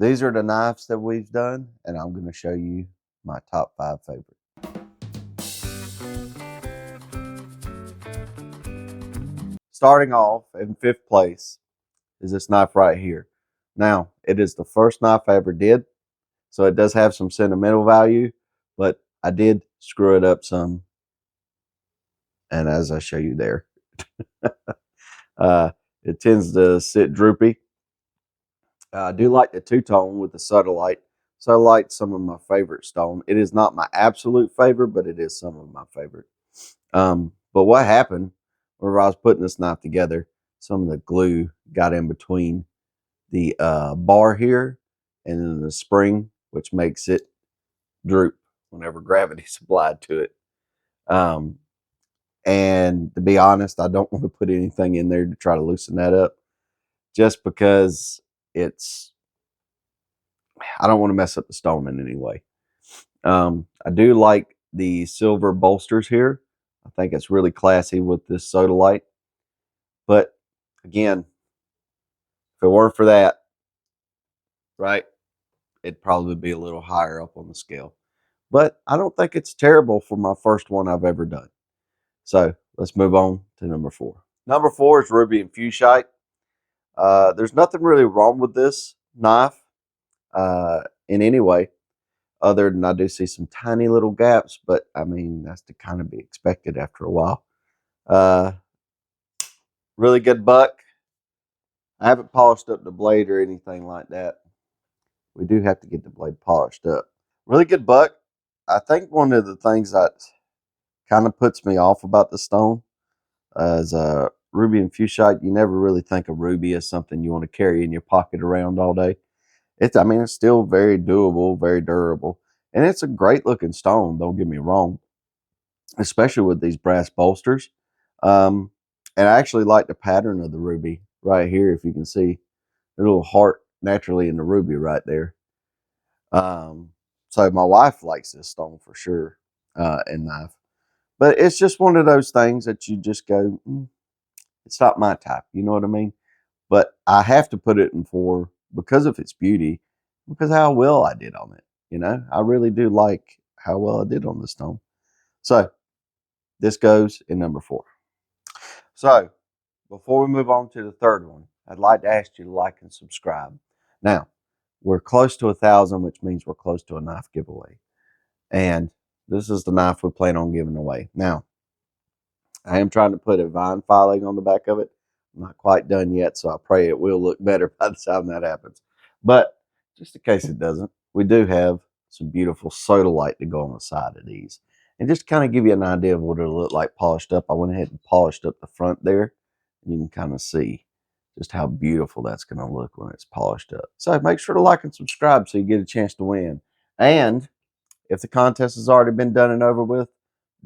these are the knives that we've done, and I'm going to show you my top 5 favorites. Starting off in 5th place is this knife right here. Now, it is the first knife I ever did, so it does have some sentimental value, but I did screw it up some, and as I show you there, it tends to sit droopy. I do like the two-tone with the Sodalite. Sodalite's some of my favorite stone. It is not my absolute favorite, but it is some of my favorite. But what happened whenever I was putting this knife together, some of the glue got in between the bar here and then the spring, which makes it droop whenever gravity's applied to it. And to be honest, I don't want to put anything in there to try to loosen that up, just because I don't want to mess up the stone in any way. I do like the silver bolsters here. I think it's really classy with this Sodalite. But again, if it weren't for that, right, it'd probably be a little higher up on the scale. But I don't think it's terrible for my first one I've ever done. So let's move on to number 4. Number 4 is Ruby and Fuchsite. There's nothing really wrong with this knife in any way, other than I do see some tiny little gaps, but I mean, that's to kind of be expected after a while. Really good buck. I haven't polished up the blade or anything like that. We do have to get the blade polished up. Really good buck. I think one of the things that kind of puts me off about the stone is Ruby and Fuchsite. You never really think of ruby as something you want to carry in your pocket around all day. It's still very doable, very durable, and it's a great looking stone. Don't get me wrong, especially with these brass bolsters. And I actually like the pattern of the ruby right here. If you can see a little heart naturally in the ruby right there. So my wife likes this stone for sure, and knife. But it's just one of those things that you just go, it's not my type. You know what I mean? But I have to put it in 4 because of its beauty, because how well I did on it. I really do like how well I did on the stone. So this goes in number 4. So before we move on to the third one, I'd like to ask you to like and subscribe. Now, we're close to 1,000, which means we're close to a knife giveaway. And this is the knife we plan on giving away. Now, I am trying to put a vine filing on the back of it. I'm not quite done yet, so I pray it will look better by the time that happens. But just in case it doesn't, we do have some beautiful Sodalite to go on the side of these. And just to kind of give you an idea of what it'll look like polished up, I went ahead and polished up the front there. And you can kind of see just how beautiful that's going to look when it's polished up. So make sure to like and subscribe so you get a chance to win. And if the contest has already been done and over with,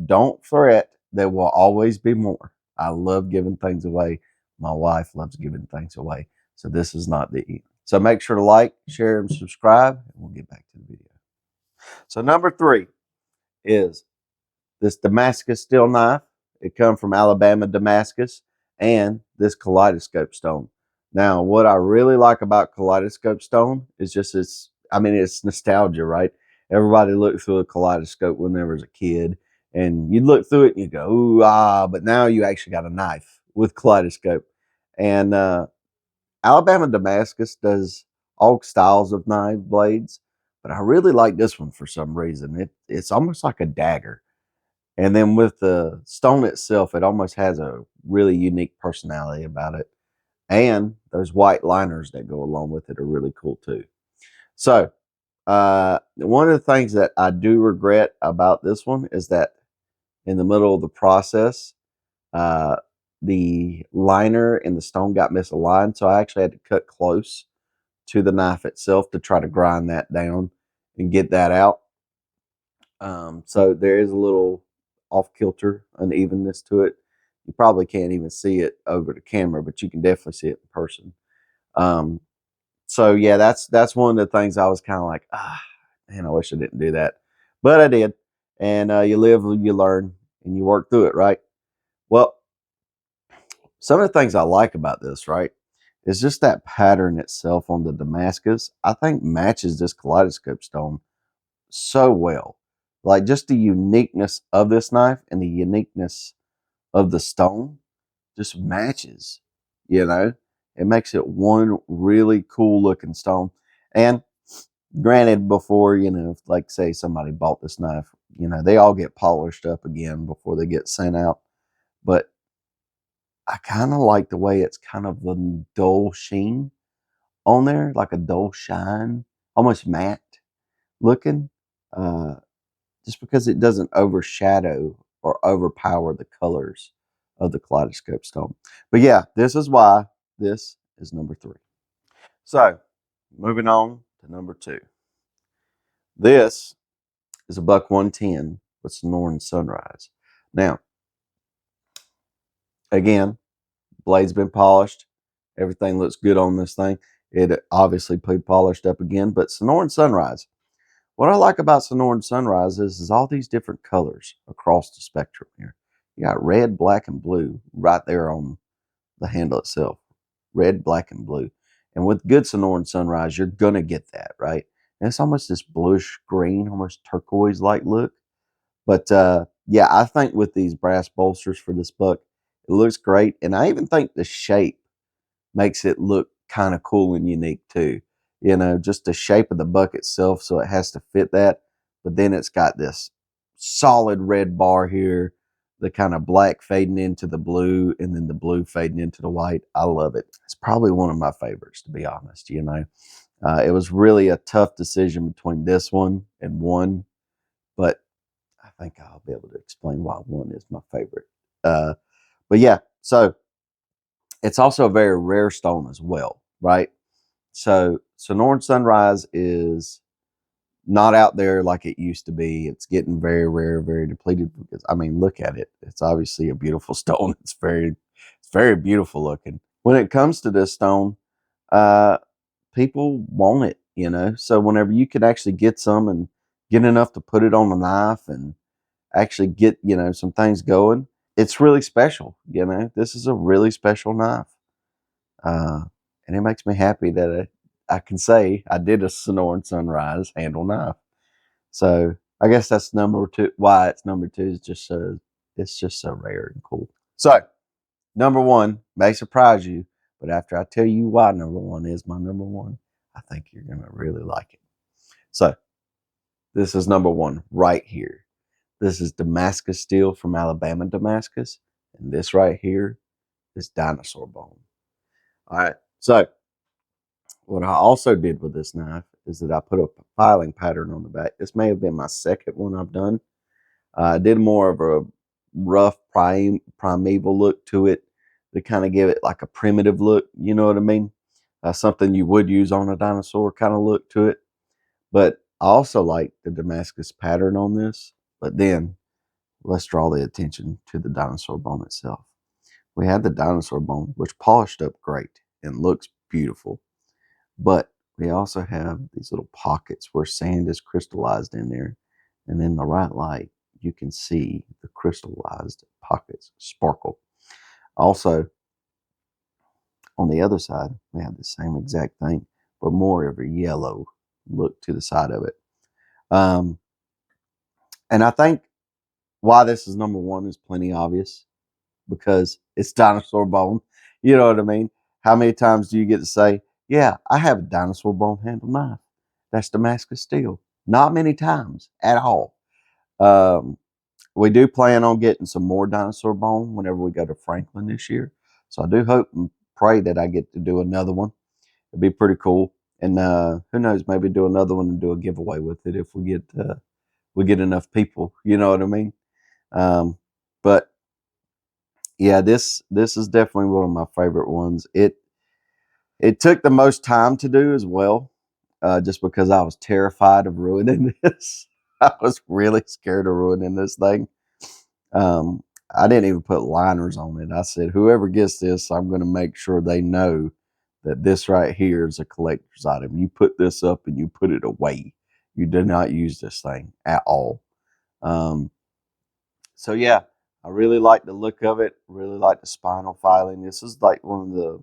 don't fret. There will always be more. I love giving things away. My wife loves giving things away. So this is not the end. So make sure to like, share, and subscribe, and we'll get back to the video. So number 3 is this Damascus steel knife. It comes from Alabama, Damascus, and this kaleidoscope stone. Now, what I really like about kaleidoscope stone is just it's nostalgia, right? Everybody looked through a kaleidoscope when they was a kid, and you'd look through it and you go, ooh, ah, but now you actually got a knife with kaleidoscope. And Alabama Damascus does all styles of knife blades, but I really like this one for some reason. It's almost like a dagger. And then with the stone itself, it almost has a really unique personality about it. And those white liners that go along with it are really cool too. So one of the things that I do regret about this one is that in the middle of the process, the liner and the stone got misaligned. So I actually had to cut close to the knife itself to try to grind that down and get that out. So there is a little off kilter unevenness to it. You probably can't even see it over the camera, but you can definitely see it in person. So yeah, that's one of the things I was kind of like, man, I wish I didn't do that, but I did. And you live, you learn, and you work through it, right? Well, some of the things I like about this, right, It's just that pattern itself on the Damascus, I think matches this kaleidoscope stone so well. Like just the uniqueness of this knife and the uniqueness of the stone just matches, you know? It makes it one really cool looking stone. And granted, before, like say somebody bought this knife, they all get polished up again before they get sent out. But I kind of like the way it's kind of a dull sheen on there, like a dull shine, almost matte looking, uh, just because it doesn't overshadow or overpower the colors of the kaleidoscope stone. But yeah, this is why this is number 3. So, moving on to number 2. This is a Buck 110 with Sonoran Sunrise. Now, again, blade's been polished. Everything looks good on this thing. It obviously polished up again, but Sonoran Sunrise. What I like about Sonoran Sunrise is all these different colors across the spectrum here. You got red, black, and blue right there on the handle itself. Red, black, and blue. And with good Sonoran Sunrise, you're going to get that, right? And it's almost this bluish green, almost turquoise-like look. But yeah, I think with these brass bolsters for this buck, it looks great. And I even think the shape makes it look kind of cool and unique too. Just the shape of the buck itself, so it has to fit that. But then it's got this solid red bar here, the kind of black fading into the blue, and then the blue fading into the white. I love it. It's probably one of my favorites, to be honest. It was really a tough decision between this one and one, but I think I'll be able to explain why one is my favorite. But yeah, so it's also a very rare stone as well, right? So Sonoran Sunrise is not out there like it used to be. It's getting very rare, very depleted. Because I mean, look at it. It's obviously a beautiful stone. It's very beautiful looking. When it comes to this stone, uh, people want it. So whenever you can actually get some and get enough to put it on the knife and actually get some things going, it's really special. This is a really special knife. Uh, and it makes me happy that I can say I did a Sonoran Sunrise handle knife. So I guess that's number 2. Why it's number 2 is it's just so rare and cool. So number 1 may surprise you, but after I tell you why number 1 is my number 1, I think you're gonna really like it. So this is number 1 right here. This is Damascus steel from Alabama Damascus, and this right here is dinosaur bone. All right, so what I also did with this knife is that I put a filing pattern on the back. This may have been my second one I've done. I did more of a rough primeval look to it to kind of give it like a primitive look. You know what I mean? Something you would use on a dinosaur kind of look to it. But I also like the Damascus pattern on this. But then let's draw the attention to the dinosaur bone itself. We had the dinosaur bone, which polished up great and looks beautiful. But we also have these little pockets where sand is crystallized in there. And in the right light, you can see the crystallized pockets sparkle. Also, on the other side, we have the same exact thing, but more of a yellow look to the side of it. Um, and I think why this is number 1 is plenty obvious because it's dinosaur bone. You know what I mean? How many times do you get to say, yeah, I have a dinosaur bone handle knife? That's Damascus steel. Not many times at all. Um, we do plan on getting some more dinosaur bone whenever we go to Franklin this year. So I do hope and pray that I get to do another one. It'd be pretty cool. And who knows, maybe do another one and do a giveaway with it if we get enough people. You know what I mean? But yeah, this is definitely one of my favorite ones. It took the most time to do as well, just because I was terrified of ruining this. I was really scared of ruining this thing. Um, I didn't even put liners on it. I said, whoever gets this, I'm going to make sure they know that this right here is a collector's item. You put this up and you put it away. You do not use this thing at all. Um, so yeah, I really like the look of it. Really like the spinal filing. This is like one of the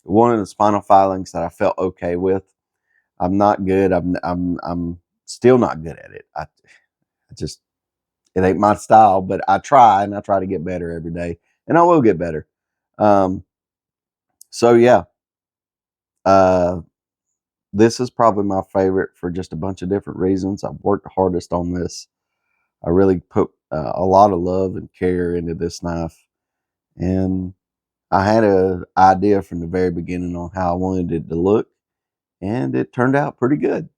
one of the spinal filings that I felt okay with. I'm not good. I'm still not good at it. I just, it ain't my style, but I try, and I try to get better every day, and I will get better. Um, so yeah, uh, this is probably my favorite for just a bunch of different reasons. I've worked the hardest on this. I really put a lot of love and care into this knife, and I had an idea from the very beginning on how I wanted it to look, and it turned out pretty good.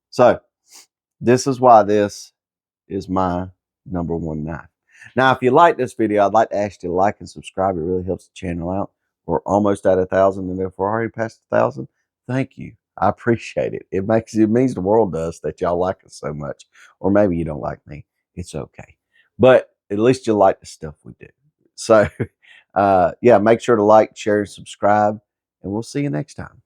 So this is why this is my number one knife. Now, if you like this video, I'd like to ask you to like and subscribe. It really helps the channel out. We're almost at 1,000, and if we're already past 1,000, thank you. I appreciate it. It means the world to us that y'all like us so much. Or maybe you don't like me. It's okay. But at least you like the stuff we do. So, yeah, make sure to like, share, and subscribe, and we'll see you next time.